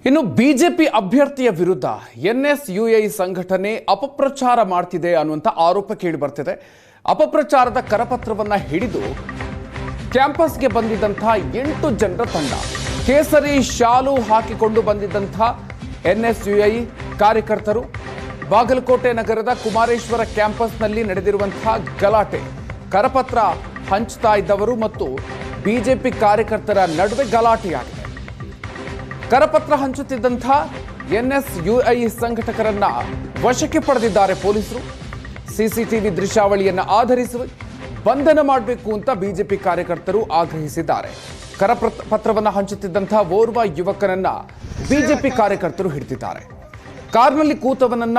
ಇನ್ನು ಬಿಜೆಪಿ ಅಭ್ಯರ್ಥಿಯ ವಿರುದ್ಧ ಎನ್ಎಸ್ಯುಐ ಸಂಘಟನೆ ಅಪಪ್ರಚಾರ ಮಾಡ್ತಿದೆ ಅನ್ನುವಂಥ ಆರೋಪ ಕೇಳಿ ಬರ್ತಿದೆ. ಅಪಪ್ರಚಾರದ ಕರಪತ್ರವನ್ನು ಹಿಡಿದು ಕ್ಯಾಂಪಸ್ಗೆ ಬಂದಿದ್ದಂತಹ 8 ಜನರ ತಂಡ, ಕೇಸರಿ ಶಾಲು ಹಾಕಿಕೊಂಡು ಬಂದಿದ್ದಂತಹ ಎನ್ಎಸ್ಯುಐ ಕಾರ್ಯಕರ್ತರು ಬಾಗಲಕೋಟೆ ನಗರದ ಕುಮಾರೇಶ್ವರ ಕ್ಯಾಂಪಸ್ನಲ್ಲಿ ನಡೆದಿರುವಂತಹ ಗಲಾಟೆ, ಕರಪತ್ರ ಹಂಚ್ತಾ ಇದ್ದವರು ಮತ್ತು ಬಿಜೆಪಿ ಕಾರ್ಯಕರ್ತರ ನಡುವೆ ಗಲಾಟೆಯಾಗಿದೆ. ಕರಪತ್ರ ಹಂಚುತ್ತಿದ್ದಂಥ ಎನ್ಎಸ್ಯುಐ ಸಂಘಟಕರನ್ನ ವಶಕ್ಕೆ ಪಡೆದಿದ್ದಾರೆ ಪೊಲೀಸರು. ಸಿಸಿಟಿವಿ ದೃಶ್ಯಾವಳಿಯನ್ನು ಆಧರಿಸಿ ಬಂಧನ ಮಾಡಬೇಕು ಅಂತ ಬಿಜೆಪಿ ಕಾರ್ಯಕರ್ತರು ಆಗ್ರಹಿಸಿದ್ದಾರೆ. ಕರಪತ್ರವನ್ನು ಹಂಚುತ್ತಿದ್ದಂಥ ಓರ್ವ ಯುವಕನನ್ನ ಬಿಜೆಪಿ ಕಾರ್ಯಕರ್ತರು ಹಿಡಿದಿದ್ದಾರೆ. ಕಾರ್ನಲ್ಲಿ ಕೂತವನನ್ನ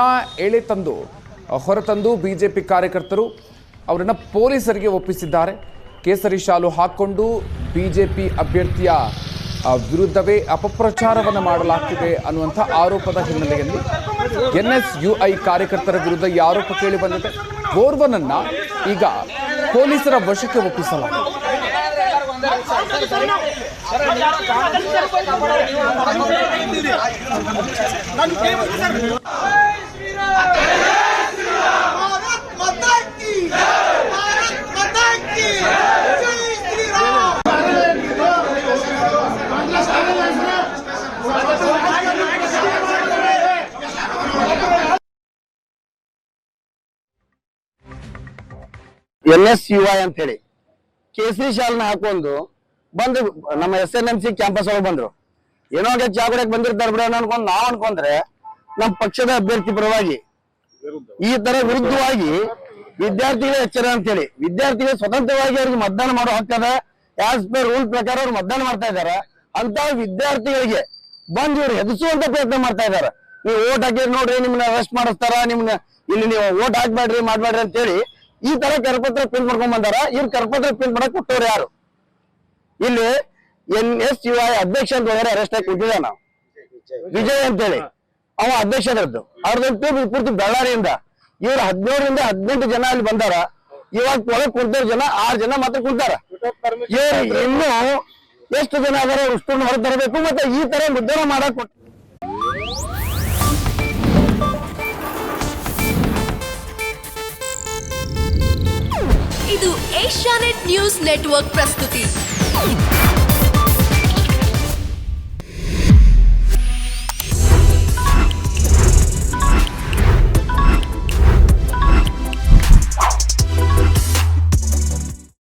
ಹೊರತಂದು ಬಿಜೆಪಿ ಕಾರ್ಯಕರ್ತರು ಅವರನ್ನು ಪೊಲೀಸರಿಗೆ ಒಪ್ಪಿಸಿದ್ದಾರೆ. ಕೇಸರಿ ಶಾಲು ಹಾಕ್ಕೊಂಡು ಬಿಜೆಪಿ ಅಭ್ಯರ್ಥಿಯ ವಿರುದ್ಧವೇ ಅಪಪ್ರಚಾರವನ್ನು ಮಾಡಲಾಗ್ತಿದೆ ಅನ್ನುವಂಥ ಆರೋಪದ ಹಿನ್ನೆಲೆಯಲ್ಲಿ ಎನ್ಎಸ್ಯುಐ ಕಾರ್ಯಕರ್ತರ ವಿರುದ್ಧ ಈ ಆರೋಪ ಕೇಳಿ ಬಂದಿದೆ. ಓರ್ವನನ್ನ ಈಗ ಪೊಲೀಸರ ವಶಕ್ಕೆ ಒಪ್ಪಿಸಲಾಗಿದೆ. ಎನ್ಎಸ್ಯುಐ ಅಂತ ಹೇಳಿ ಕೇಸರಿ ಶಾಲನ್ನ ಹಾಕೊಂಡು ಬಂದು ನಮ್ಮ SNMC ಕ್ಯಾಂಪಸ್ ಒಳಗೆ ಬಂದ್ರು. ಏನೋ ಚಾ ಕುಡಿಯಕ್ಕೆ ಬಂದಿರ್ತಾರೆ ಬಿಡ ಅನ್ಕೊಂಡು ನಾವ್ ಅನ್ಕೊಂಡ್ರೆ ನಮ್ಮ ಪಕ್ಷದ ಅಭ್ಯರ್ಥಿ ಪರವಾಗಿ ಈ ತರ ವಿರುದ್ಧವಾಗಿ ವಿದ್ಯಾರ್ಥಿಗಳ ಎಚ್ಚರ ಅಂತ ಹೇಳಿ ವಿದ್ಯಾರ್ಥಿಗಳು ಸ್ವತಂತ್ರವಾಗಿ ಅವ್ರಿಗೆ ಮತದಾನ ಮಾಡೋ ಹಕ್ಕದ ಆಸ್ ಪರ್ ರೂಲ್ ಪ್ರಕಾರ ಅವ್ರು ಮತದಾನ ಮಾಡ್ತಾ ಇದಾರೆ. ಅಂತ ವಿದ್ಯಾರ್ಥಿಗಳಿಗೆ ಬಂದು ಇವ್ರು ಹೆದರಿಸುವಂತ ಪ್ರಯತ್ನ ಮಾಡ್ತಾ ಇದಾರೆ. ನೀವು ಓಟ್ ಹಾಕಿದ್ರೆ ನೋಡ್ರಿ ನಿಮ್ನ ಅರೆಸ್ಟ್ ಮಾಡಿಸ್ತಾರ, ನಿಮ್ನ ಇಲ್ಲಿ ನೀವು ಓಟ್ ಹಾಕ್ಬೇಡ್ರಿ ಮಾಡ್ಬೇಡ್ರಿ ಅಂತ ಹೇಳಿ ಈ ತರ ಕರಪತ್ರ ಪ್ರಿಂಟ್ ಮಾಡ್ಕೊಂಡ್ ಬಂದಾರ. ಇವ್ರು ಕರಪತ್ರ ಪ್ರಿಂಟ್ ಮಾಡಕ್ ಕೊಟ್ಟವ್ರು ಯಾರು? ಇಲ್ಲಿ ಎನ್ಎಸ್ಯುಐ ಅಧ್ಯಕ್ಷ ಅಂತ ಹೋದ್ರೆ ಅರೆಸ್ಟ್ ಆಗಿ ಕೊಟ್ಟಿದ್ದಾನ ವಿಜಯ್ ಅಂತ ಹೇಳಿ, ಅವ ಅಧ್ಯಕ್ಷ ಅದರದ್ದು. ಅವ್ರದ್ದು ಪೂರ್ತಿ ಬಳ್ಳಾರಿಯಿಂದ ಇವ್ರು 17ರಿಂದ 18 ಜನ ಅಲ್ಲಿ ಬಂದಾರ. ಇವಾಗ ಒಳಗೆ ಕುಂತವ್ರ ಜನ 6 ಜನ ಮಾತ್ರ ಕುಂತಾರ. ಇನ್ನು ಎಷ್ಟು ಜನ ಅದಾರ ಅಷ್ಟನ್ನು ಹೊರ ತರಬೇಕು. ಮತ್ತೆ ಈ ತರ ಮುದ್ರಣ ಮಾಡಕ್ ಇದು ಏಷ್ಯಾನೆಟ್ ನ್ಯೂಸ್ ನೆಟ್ವರ್ಕ್ ಪ್ರಸ್ತುತಿ.